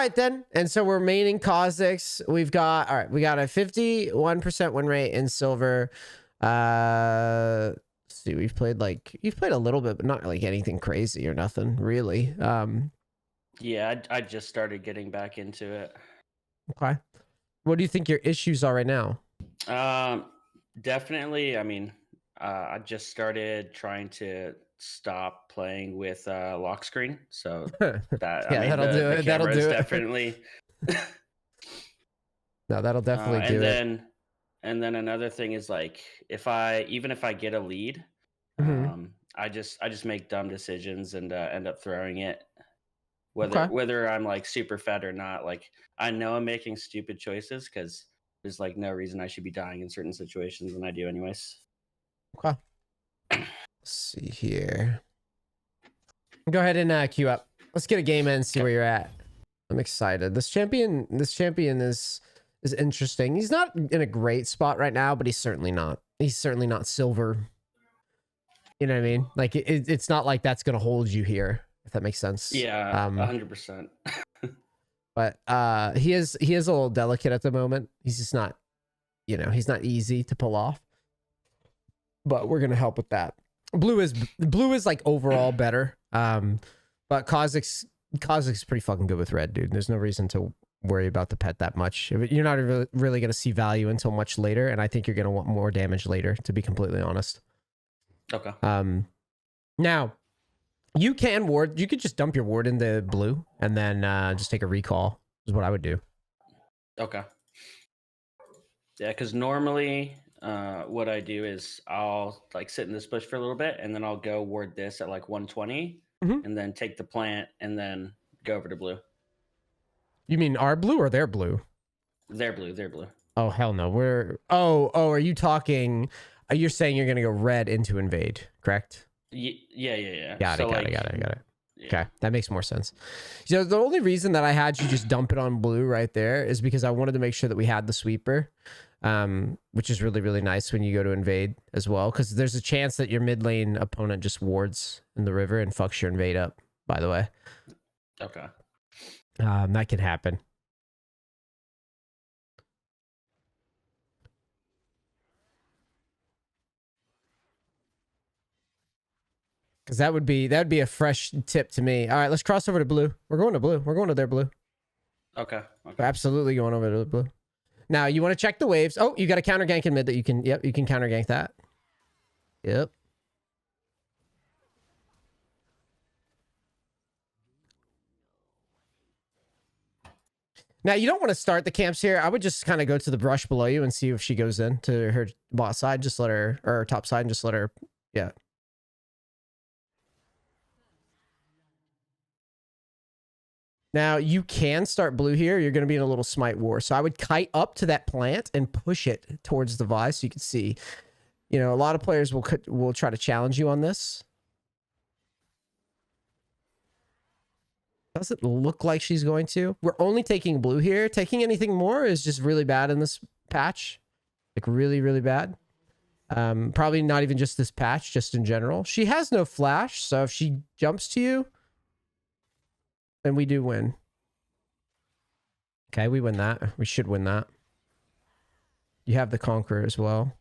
right, then. And so we're maining Kha'Zix. We've got, all right, we got a 51% win rate in silver. Let's see, you've played a little bit, but not like anything crazy or nothing, really. Yeah, I just started getting back into it. Okay. What do you think your issues are right now? Definitely. I mean, I just started trying to stop playing with lock screen, so that Yeah, that'll do the it. That'll camera is do it. definitely. No, that'll definitely do it. And then another thing is like if I get a lead, Mhm. I just make dumb decisions and end up throwing it. Okay. Whether I'm like super fed or not, like I know I'm making stupid choices because there's like no reason I should be dying in certain situations, and I do anyways. Okay. Let's see here. Go ahead and queue up. Let's get a game in and see where you're at. I'm excited. This champion is interesting. He's not in a great spot right now, but he's certainly not silver. You know what I mean? Like it's not like that's gonna hold you here, if that makes sense. Yeah, 100%. But he is a little delicate at the moment. He's just not, he's not easy to pull off. But we're gonna help with that. Blue is like overall better. But Kha'Zix is pretty fucking good with red, dude. There's no reason to worry about the pet that much. You're not really gonna see value until much later, and I think you're gonna want more damage later, to be completely honest. Okay. Now you can ward. You could just dump your ward into blue and then just take a recall. Is what I would do. Okay. Yeah, because normally what I do is I'll like sit in this bush for a little bit, and then I'll go ward this at like 120, and then take the plant, and then go over to blue. You mean our blue or their blue? Their blue. Their blue. Oh hell no. Oh. Are you talking? You're saying you're gonna go red into invade, correct? Yeah. Got it. Yeah. Okay, that makes more sense. So the only reason that I had you just dump it on blue right there is because I wanted to make sure that we had the sweeper, which is really, really nice when you go to invade as well, because there's a chance that your mid lane opponent just wards in the river and fucks your invade up, by the way. Okay. That can happen. Because that'd be a fresh tip to me. All right, let's cross over to blue. We're going to blue. We're going to their blue. Okay. We're absolutely going over to the blue. Now, you want to check the waves. Oh, you got a counter gank in mid that you can... Yep, you can counter gank that. Yep. Now, you don't want to start the camps here. I would just kind of go to the brush below you and see if she goes in to her bot side. Just let her... Or top side and just let her... Yeah. Now, you can start blue here. You're going to be in a little smite war. So I would kite up to that plant and push it towards the Vi so you can see. A lot of players will try to challenge you on this. Doesn't look like she's going to. We're only taking blue here. Taking anything more is just really bad in this patch. Like really, really bad. Probably not even just this patch, just in general. She has no flash, so if she jumps to you, then we do win. Okay, we win that. We should win that. You have the Conqueror as well.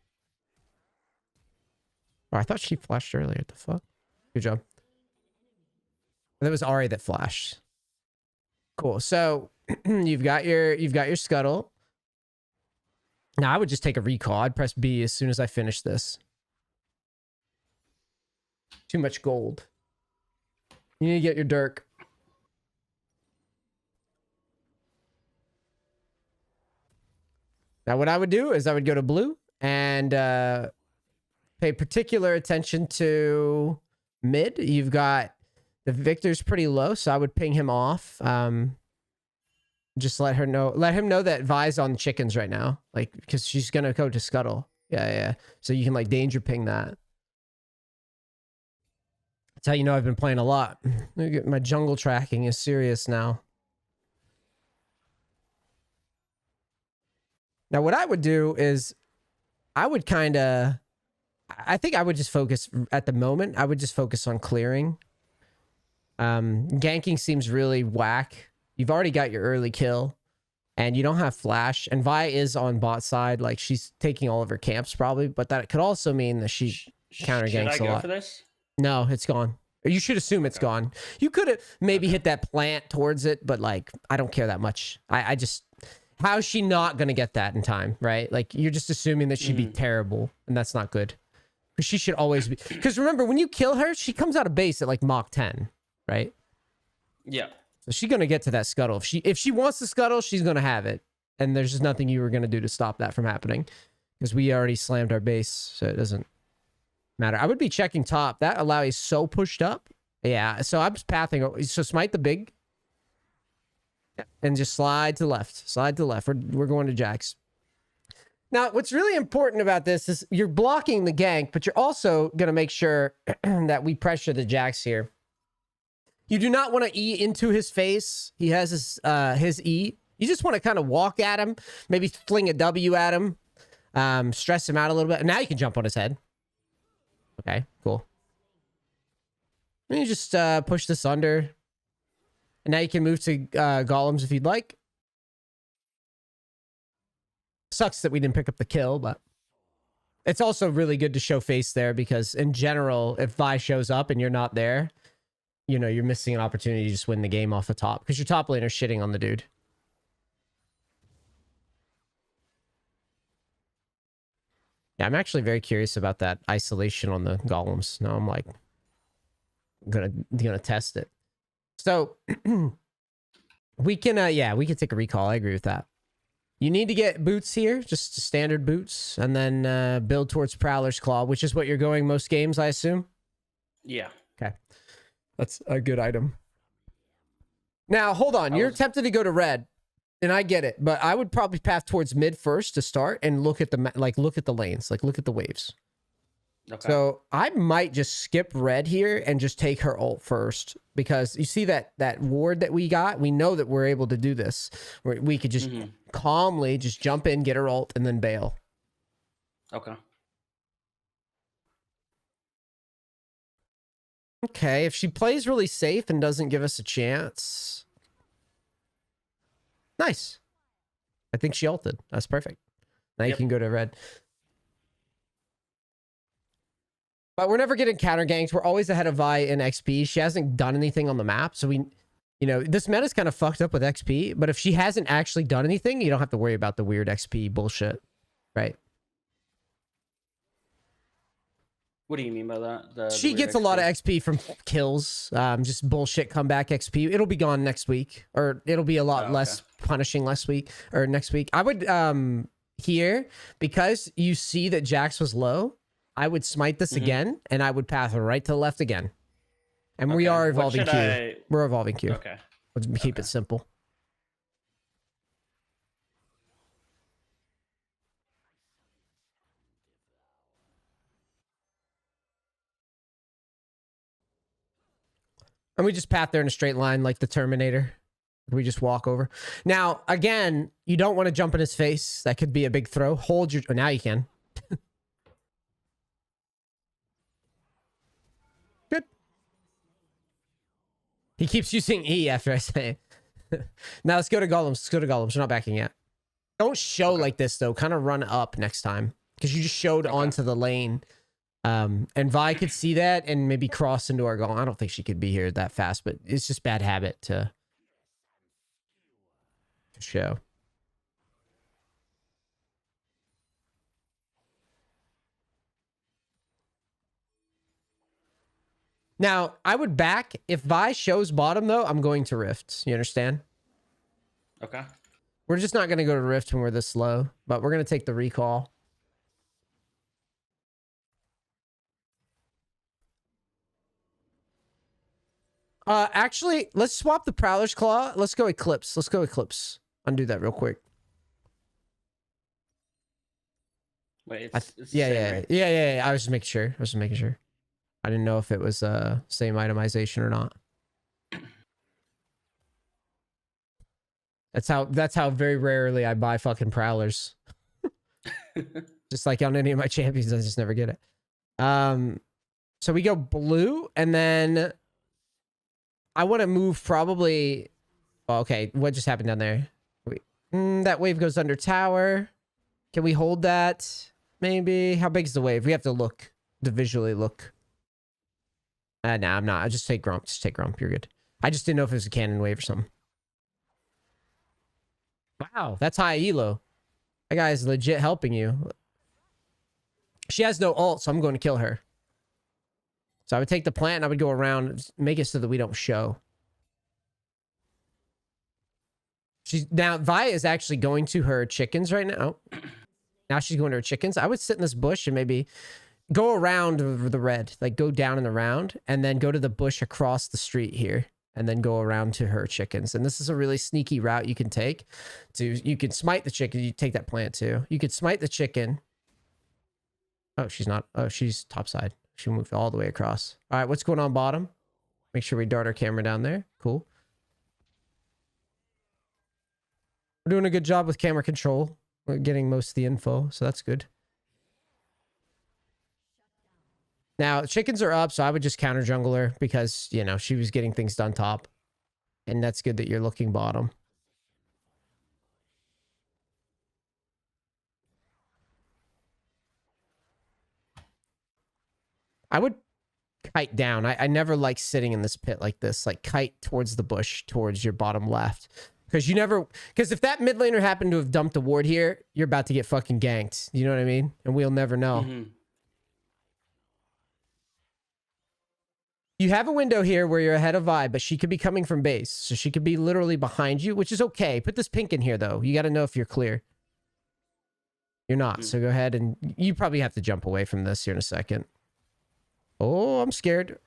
Oh, I thought she flashed earlier. What the fuck? Good job. That was Ari that flashed. Cool. So you've got your scuttle. Now I would just take a recall. I'd press B as soon as I finish this. Too much gold. You need to get your Dirk. Now, what I would do is I would go to blue and pay particular attention to mid. You've got the Victor's pretty low, so I would ping him off. Just let him know that Vi's on chickens right now, like because she's gonna go to scuttle. Yeah. So you can like danger ping that. That's how you know I've been playing a lot. My jungle tracking is serious now. Now, what I would do is I think I would just focus at the moment. I would just focus on clearing. Ganking seems really whack. You've already got your early kill, and you don't have flash. And Vi is on bot side, like she's taking all of her camps probably, but that could also mean that she counter ganks a lot. Should I go for this? No, it's gone. You should assume it's gone. You could have maybe hit that plant towards it, but like I don't care that much. I just, how's she not gonna get that in time, right? Like you're just assuming that she'd be terrible, and that's not good. Because she should always be. Because remember, when you kill her, she comes out of base at like Mach 10, right? Yeah. So she's gonna get to that scuttle. If she wants the scuttle, she's gonna have it, and there's just nothing you were gonna do to stop that from happening, because we already slammed our base, so it doesn't matter. I would be checking top. That Alawi is so pushed up. Yeah, so I'm just pathing. So smite the big, and just slide to the left. Slide to the left. We're going to Jax. Now, what's really important about this is you're blocking the gank, but you're also gonna make sure that we pressure the Jax here. You do not want to E into his face. He has his E. You just want to kind of walk at him, maybe fling a W at him, stress him out a little bit. Now you can jump on his head. Okay, cool. And you just push this under. And now you can move to golems if you'd like. Sucks that we didn't pick up the kill, but it's also really good to show face there, because in general, if Vi shows up and you're not there, you know, you're missing an opportunity to just win the game off the top, because your top laner shitting on the dude. Yeah, I'm actually very curious about that isolation on the golems. Now I'm like, gonna test it. So we can, yeah, we can take a recall. I agree with that. You need to get boots here, just standard boots, and then build towards Prowler's Claw, which is what you're going most games, I assume. Yeah. Okay. That's a good item. Now, hold on. You're tempted to go to red, and I get it, but I would probably path towards mid first to start and look at the look at the lanes, like look at the waves. Okay. So I might just skip red here and just take her ult first, because you see that ward that we got. We know that we're able to do this. We could just calmly just jump in, get her ult, and then bail. Okay. Okay, if she plays really safe and doesn't give us a chance. Nice. I think she ulted. That's perfect. Now you can go to red. But we're never getting counter ganks. We're always ahead of Vi in XP. She hasn't done anything on the map. So we, you know, this meta's kind of fucked up with XP. But if she hasn't actually done anything, you don't have to worry about the weird XP bullshit. Right? What do you mean by that? She gets a lot of XP from kills. Just bullshit comeback XP. It'll be gone next week. Or it'll be a lot less punishing next week. I would, here, because you see that Jax was low, I would smite this again, and I would path right to the left again. And we are evolving Q. We're evolving Q. Okay. Let's keep it simple. And we just path there in a straight line like the Terminator. We just walk over. Now, again, you don't want to jump in his face. That could be a big throw. Hold your... Oh, now you can. Good. He keeps using E after I say it. Now let's go to golems. Let's go to golems. We're not backing yet. Don't show like this, though. Kind of run up next time, because you just showed onto the lane. And Vi could see that and maybe cross into our golem. I don't think she could be here that fast, but it's just bad habit to show. Now, I would back. If Vi shows bottom, though, I'm going to Rift. You understand? Okay. We're just not going to go to Rift when we're this low, but we're going to take the recall. Actually, let's swap the Prowler's Claw. Let's go Eclipse. Let's go Eclipse. Undo that real quick. Wait, yeah. I was just making sure. I didn't know if it was same itemization or not. That's how very rarely I buy fucking Prowlers. Just like on any of my champions, I just never get it. So we go blue, and then I want to move probably Oh, okay, what just happened down there? Wait. That wave goes under tower. Can we hold that? Maybe. How big's the wave? We have to look. To visually look. Nah, I'm not. I just take Grump. Just take Grump. You're good. I just didn't know if it was a cannon wave or something. Wow, that's high elo. That guy is legit helping you. She has no ult, so I'm going to kill her. So I would take the plant and I would go around, make it so that we don't show. Now Vi is actually going to her chickens right now. Now she's going to her chickens. I would sit in this bush and maybe go around the red, like go down in the round and then go to the bush across the street here and then go around to her chickens. And this is a really sneaky route you can take. You can smite the chicken. You take that plant too. You could smite the chicken. Oh, she's not. Oh, she's topside. She moved all the way across. All right, what's going on bottom? Make sure we dart our camera down there. Cool. We're doing a good job with camera control. We're getting most of the info, so that's good. Now, chickens are up, so I would just counter jungle her because, you know, she was getting things done top. And that's good that you're looking bottom. I would kite down. I never like sitting in this pit like this. Like kite towards the bush, towards your bottom left. Because you never... Because if that mid laner happened to have dumped a ward here, you're about to get fucking ganked. You know what I mean? And we'll never know. Mm-hmm. You have a window here where you're ahead of Vi, but she could be coming from base. So she could be literally behind you, which is okay. Put this pink in here, though. You got to know if you're clear. You're not. So go ahead and... You probably have to jump away from this here in a second. Oh, I'm scared.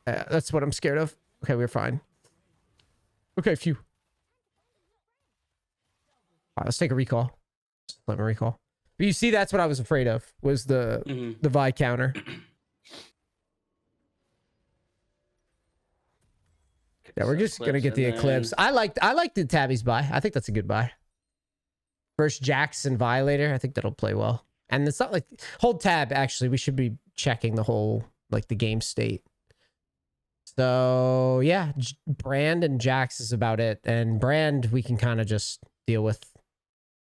That's what I'm scared of. Okay, we're fine. Okay, phew. All right, let's take a recall. Let me recall. But you see, that's what I was afraid of, was the Vi counter. Yeah, we're just gonna get the Eclipse. I like the Tabby's buy. I think that's a good buy. First Jax and Vi later. I think that'll play well. And it's not like hold tab. Actually, we should be checking the whole like the game state. So yeah, Brand and Jax is about it. And Brand we can kind of just deal with,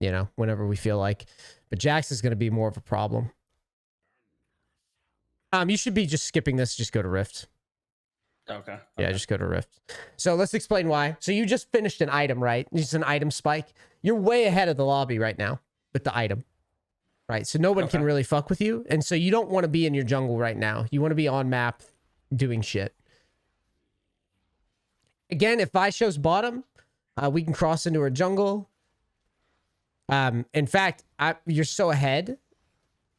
you know, whenever we feel like. But Jax is going to be more of a problem. You should be just skipping this. Just go to Rift. Okay. Yeah, just go to Rift. So let's explain why. So you just finished an item, right? It's an item spike. You're way ahead of the lobby right now with the item. Right, so no one can really fuck with you. And so you don't want to be in your jungle right now. You want to be on map doing shit. Again, if Vi shows bottom, we can cross into her jungle. In fact, you're so ahead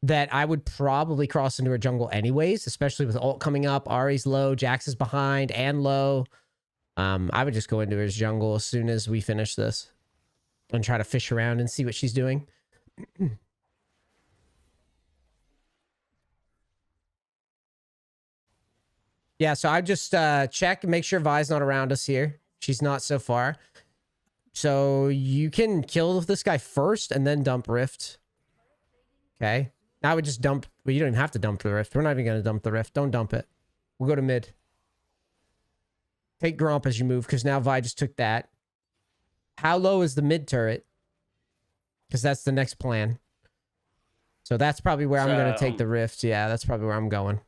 that I would probably cross into her jungle anyways, especially with ult coming up. Ari's low, Jax is behind and low. I would just go into his jungle as soon as we finish this and try to fish around and see what she's doing. Yeah, so I just check and make sure Vi's not around us here. She's not so far. So you can kill this guy first and then dump Rift. Okay. Now I would just dump... Well, you don't even have to dump the Rift. We're not even going to dump the Rift. Don't dump it. We'll go to mid. Take Gromp as you move, because now Vi just took that. How low is the mid turret? Because that's the next plan. So that's probably where I'm going to take the Rift. Yeah, that's probably where I'm going.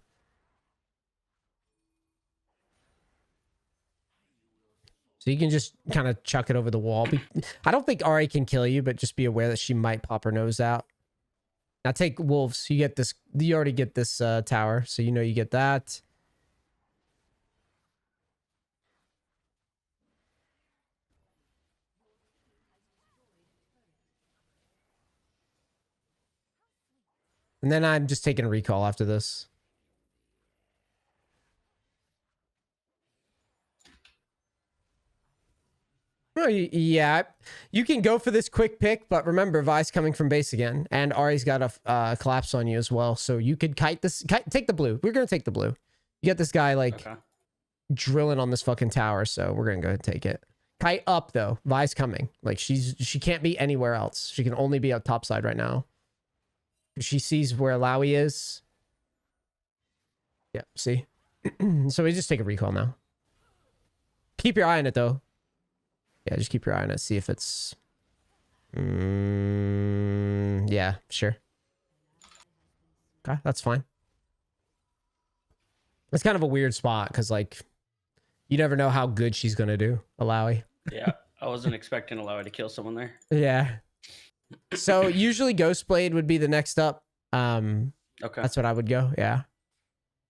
So you can just kind of chuck it over the wall. I don't think Ari can kill you, but just be aware that she might pop her nose out. Now take wolves. You get this. You already get this tower, so you know you get that. And then I'm just taking a recall after this. Oh, yeah, you can go for this quick pick, but remember, Vi's coming from base again, and Ari's got a collapse on you as well. So you could kite this. Take the blue. We're gonna take the blue. You get this guy like drilling on this fucking tower, so we're gonna go ahead and take it. Kite up though. Vi's coming. Like she can't be anywhere else. She can only be up top side right now. She sees where Lowy is. Yep. See. So we just take a recall now. Keep your eye on it though. Yeah, just keep your eye on it. See if it's. Yeah, sure. Okay, that's fine. It's kind of a weird spot because like you never know how good she's gonna do, Alawi. Yeah, I wasn't expecting Alawi to kill someone there. Yeah. So usually Ghostblade would be the next up. Okay. That's what I would go. Yeah.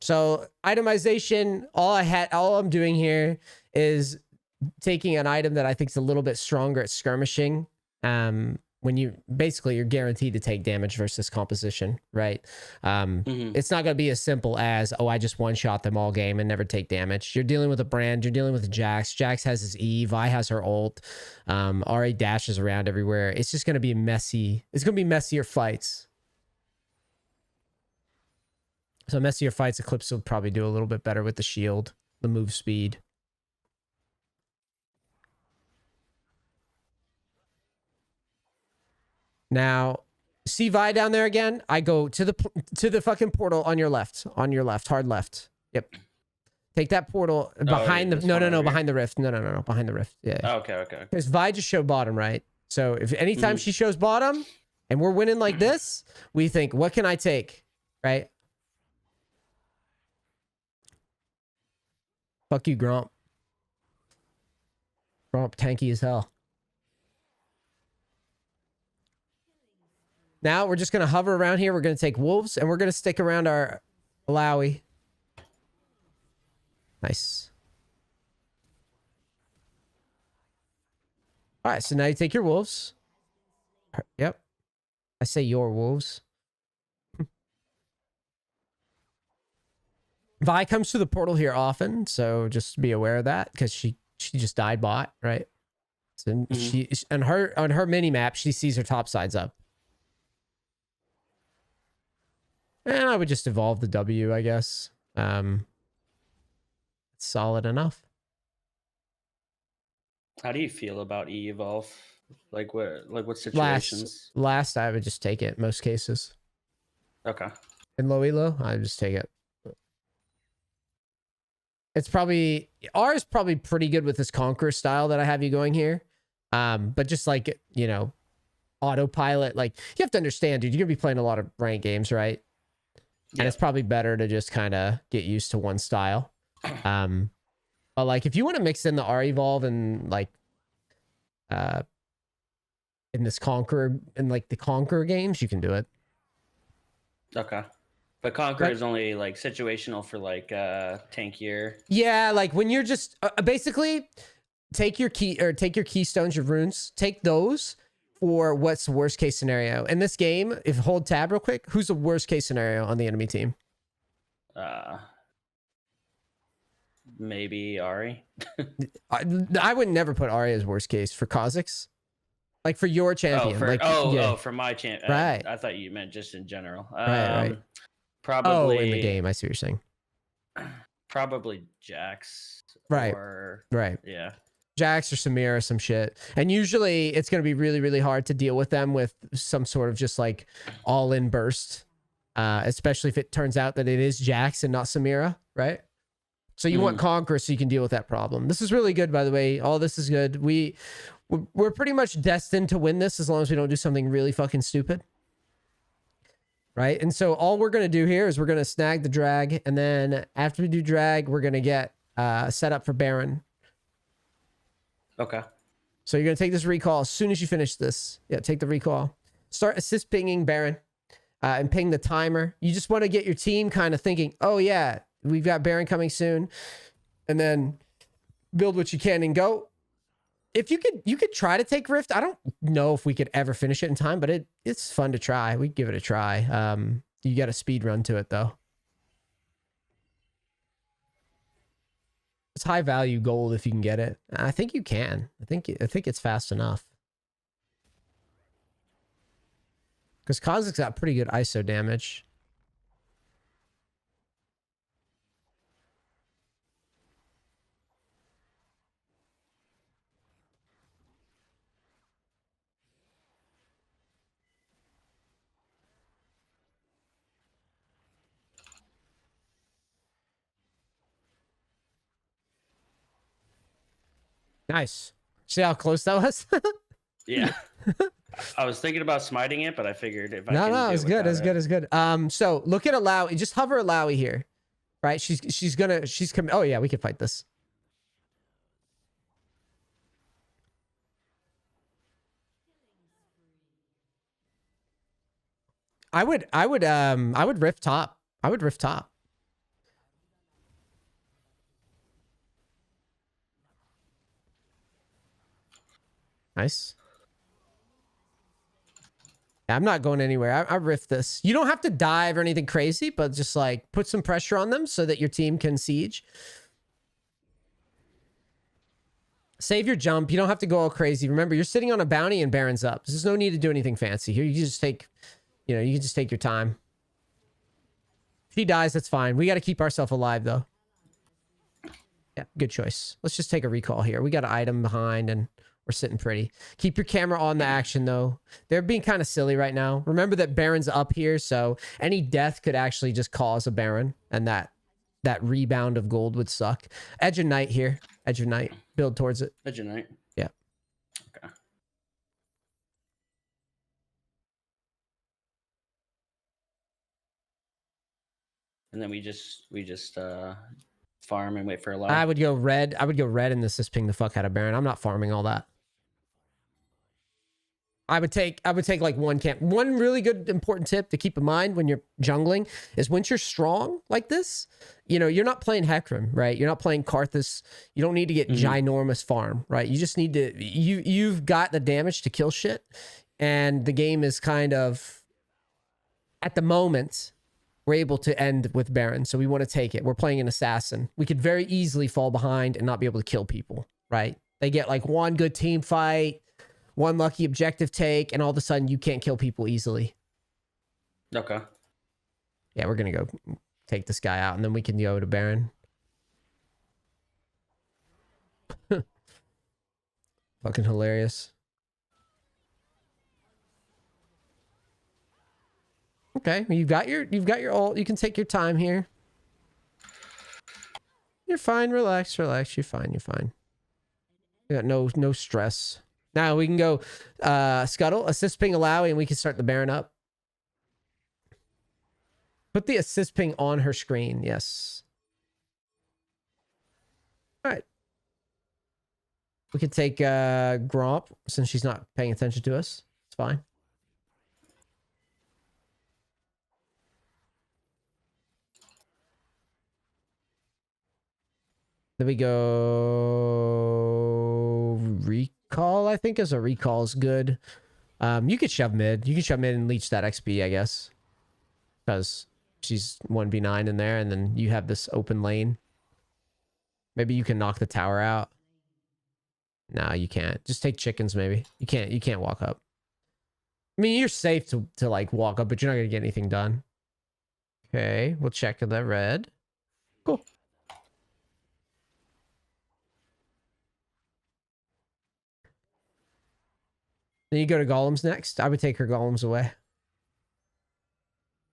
So itemization, all I'm doing here is taking an item that I think is a little bit stronger at skirmishing. When you're guaranteed to take damage versus composition, right? It's not going to be as simple as, oh, I just one shot them all game and never take damage. You're dealing with a brand, you're dealing with a Jax. Jax has his E, Vi has her ult. Ari dashes around everywhere. It's just going to be messy. It's going to be messier fights. So messier fights, Eclipse will probably do a little bit better with the shield, the move speed. Now, see Vi down there again? I go to the fucking portal on your left, hard left. Yep. Take that portal behind the behind the rift. No, behind the rift. Yeah. Oh, okay. Because Vi just showed bottom, right? So if anytime she shows bottom and we're winning like this, we think, what can I take? Right? Fuck you, Gromp. Gromp tanky as hell. Now we're just going to hover around here. We're going to take wolves and we're going to stick around our Alawi. Nice. All right, so now you take your wolves. Yep. I say your wolves. Vi comes to the portal here often, so just be aware of that because she just died bot, right? So she on her mini map, she sees her top sides up. And I would just evolve the W, I guess. It's solid enough. How do you feel about E evolve? Like what situations? Last I would just take it most cases. Okay. In low elo, I would just take it. It's probably R is probably pretty good with this Conqueror style that I have you going here. But just like, you know, autopilot, like you have to understand, dude, you're gonna be playing a lot of ranked games, right? Yeah. And it's probably better to just kind of get used to one style. But like if you want to mix in the R evolve and like in this Conqueror in like the Conqueror games, you can do it. Okay. But Conqueror is only like situational for like tankier. Yeah, like when you're just basically take your keystones, your runes, take those for what's the worst case scenario. In this game, if hold tab real quick, who's the worst case scenario on the enemy team? Maybe Ari. I would never put Ari as worst case for Kha'Zix. Like for your champion. For my champion. Right. I thought you meant just in general. Right. Probably in the game. I see what you're saying. Probably Jax. Right. Right. Yeah. Jax or Samira or some shit. And usually it's going to be really, really hard to deal with them with some sort of just like all-in burst. Especially if it turns out that it is Jax and not Samira, right? So you want Conqueror so you can deal with that problem. This is really good, by the way. All this is good. We're pretty much destined to win this as long as we don't do something really fucking stupid. Right? And so all we're going to do here is we're going to snag the drag. And then after we do drag, we're going to get set up for Baron. Okay. So you're going to take this recall as soon as you finish this. Yeah, take the recall. Start assist pinging Baron and ping the timer. You just want to get your team kind of thinking, oh yeah, we've got Baron coming soon. And then build what you can and go. If you could try to take Rift. I don't know if we could ever finish it in time, but it's fun to try. We'd give it a try. You got a speed run to it though. It's high value gold if you can get it. I think you can. I think it's fast enough. Because Kha'Zix got pretty good ISO damage. Nice. See how close that was? Yeah. I was thinking about smiting it, but I figured if I No, can no, do it's it good. without It's good. It's good. So look at Alawi. Just hover Alawi here, right? She's coming. Oh yeah, we can fight this. I would rift top. I would rift top. Nice. Yeah, I'm not going anywhere. I rift this. You don't have to dive or anything crazy, but just like put some pressure on them so that your team can siege. Save your jump. You don't have to go all crazy. Remember, you're sitting on a bounty and Baron's up. There's no need to do anything fancy here. You can just take, you can just take your time. If he dies, that's fine. We got to keep ourselves alive, though. Yeah, good choice. Let's just take a recall here. We got an item behind, and we're sitting pretty. Keep your camera on the action, though. They're being kind of silly right now. Remember that Baron's up here, so any death could actually just cause a Baron, and that rebound of gold would suck. Edge of Night here. Edge of Night. Build towards it. Edge of Night. Yeah. Okay. And then we just farm and wait for a lot. I would go red. I would go red and assist ping the fuck out of Baron. I'm not farming all that. I would take like one camp. One really good important tip to keep in mind when you're jungling is once you're strong like this, you're not playing Hecarim, right? You're not playing Karthus. You don't need to get ginormous farm, right? You just need to you've got the damage to kill shit, and the game is kind of at the moment we're able to end with Baron, so we want to take it. We're playing an assassin. We could very easily fall behind and not be able to kill people, right? They get like one good team fight, one lucky objective take, and all of a sudden you can't kill people easily. Okay. Yeah, we're going to go take this guy out, and then we can go to Baron. Fucking hilarious. Okay, you've got your ult. You can take your time here. You're fine. Relax. You're fine. You got no stress. Now we can go Scuttle, assist ping Alawi, and we can start the Baron up. Put the assist ping on her screen. Yes. All right. We can take Gromp since she's not paying attention to us. It's fine. Then we go recall. I think as a recall is good. You could shove mid. You can shove mid and leech that XP, I guess, because she's 1v9 in there, and then you have this open lane. Maybe you can knock the tower out. No, you can't. Just take chickens. Maybe you can't walk up. I mean, you're safe to like walk up, but you're not gonna get anything done. Okay, we'll check the red. Cool. Then you go to golems next. I would take her golems away.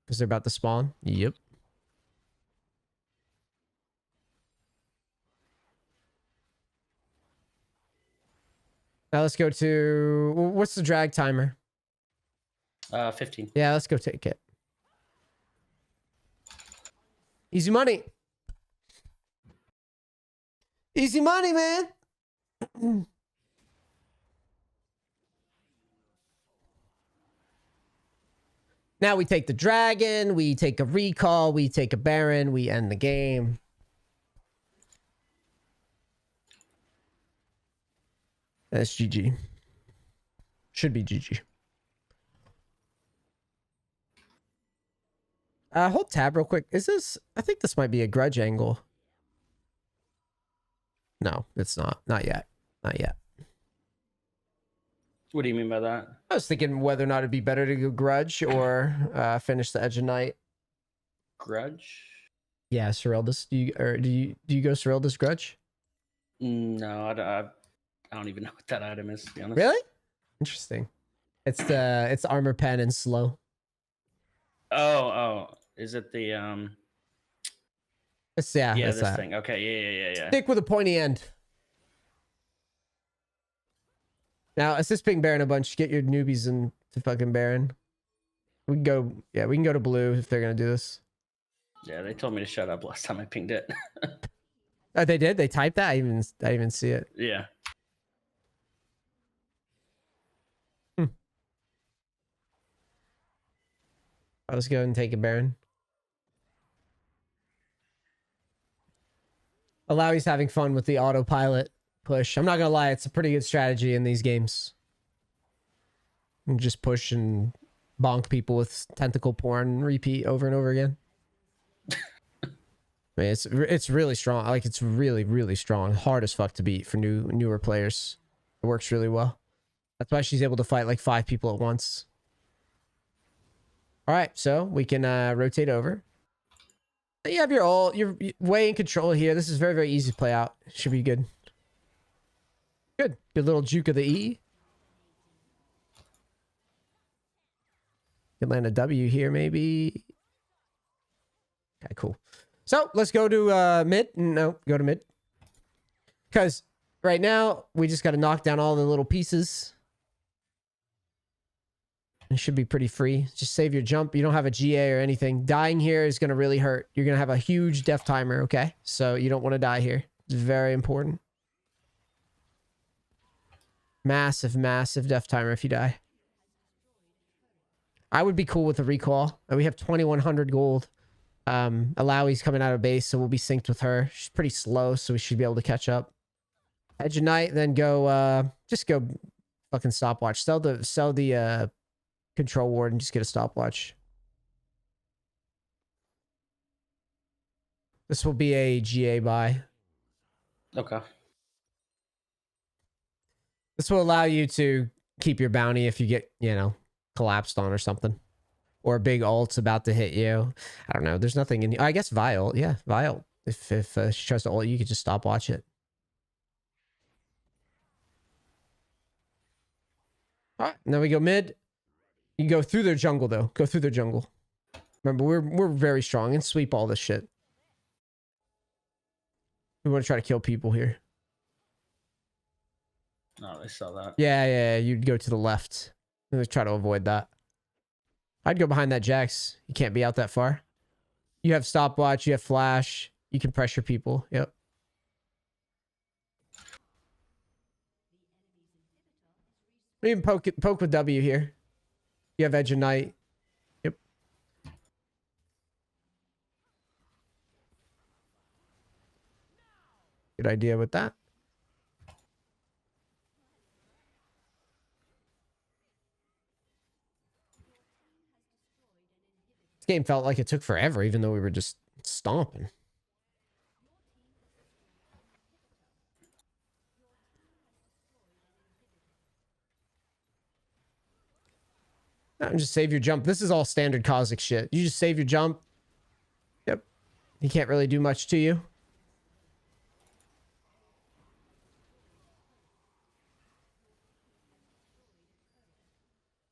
Because they're about to spawn. Yep. Now let's go to... What's the drag timer? 15. Yeah, let's go take it. Easy money. Easy money, man. Now we take the dragon, we take a recall, we take a baron, we end the game. That's GG. Should be GG. Hold tab real quick. Is this... I think this might be a grudge angle. No, it's not. Not yet. Not yet. What do you mean by that? I was thinking whether or not it'd be better to go grudge or finish the edge of night. Grudge? Yeah, Serelda's. Do you go Serelda's grudge? No, I don't even know what that item is, to be honest. Really? Interesting. It's armor pen and slow. Oh, is it the It's yeah, it's this that thing. Okay, yeah. Stick with a pointy end. Now assist ping Baron a bunch. Get your newbies into fucking Baron. We can go. Yeah, we can go to blue if they're gonna do this. Yeah, they told me to shut up last time I pinged it. Oh, they did. They typed that. I didn't even see it. Yeah. Let's go and take a Baron. Alawi's having fun with the autopilot push. I'm not gonna lie, it's a pretty good strategy in these games. You just push and bonk people with tentacle porn and repeat over and over again. I mean, it's really strong. Like, it's really strong. Hard as fuck to beat for newer players. It works really well. That's why she's able to fight like 5 people at once. All right, so we can rotate over. You have your ult. You're way in control here. This is very easy to play out. Should be good. Good little juke of the E. Can land a W here, maybe. Okay, cool. So let's go to mid. No, go to mid. Because right now we just got to knock down all the little pieces. It should be pretty free. Just save your jump. You don't have a GA or anything. Dying here is going to really hurt. You're going to have a huge death timer, okay? So you don't want to die here. It's very important. Massive death timer if you die. I would be cool with a recall. We have 2,100 gold. Alawi's coming out of base, so we'll be synced with her. She's pretty slow, so we should be able to catch up. Edge of Night, then go, just go fucking stopwatch. Sell the control ward and just get a stopwatch. This will be a GA buy. Okay. This will allow you to keep your bounty if you get, collapsed on or something. Or a big ult's about to hit you. I don't know. There's nothing in... I guess Vile. Yeah, Vile. If she tries to ult, you could just stopwatch it. All right, now we go mid. You can go through their jungle, though. Go through their jungle. Remember, we're very strong and sweep all this shit. We want to try to kill people here. No, they saw that. Yeah, you'd go to the left. Let's try to avoid that. I'd go behind that Jax. You can't be out that far. You have stopwatch, you have flash. You can pressure people. Yep. We can poke with W here. You have Edge of Night. Yep. Good idea with that. This game felt like it took forever, even though we were just stomping. Just save your jump. This is all standard Kha'Zix shit. You just save your jump. Yep. He can't really do much to you.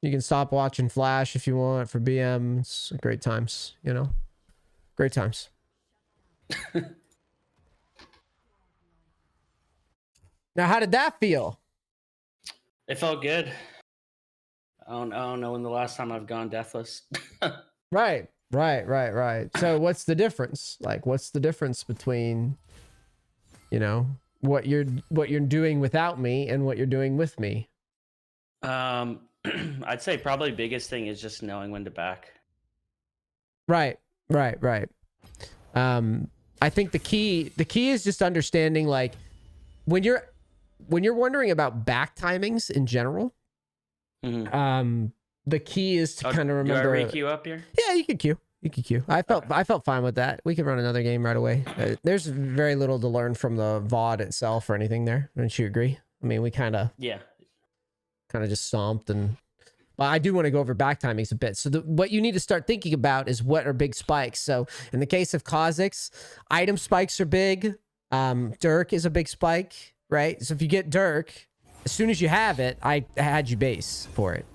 You can stop watching flash if you want for BM. It's great times, Great times. Now, how did that feel? It felt good. I don't know when the last time I've gone deathless. Right. So what's the difference? Like, what's the difference between, what you're doing without me and what you're doing with me? I'd say probably biggest thing is just knowing when to back. Right. I think the key is just understanding, like, when you're wondering about back timings in general. Mm-hmm. The key is to kind of remember. Do I re-queue up here? Yeah, you could queue. I felt fine with that. We could run another game right away. There's very little to learn from the VOD itself or anything there. Don't you agree? I mean, we kind of just stomped, but I do want to go over back timings a bit. So what you need to start thinking about is what are big spikes. So in the case of Kha'Zix, item spikes are big. Dirk is a big spike, right? So if you get Dirk, as soon as you have it, I had you base for it.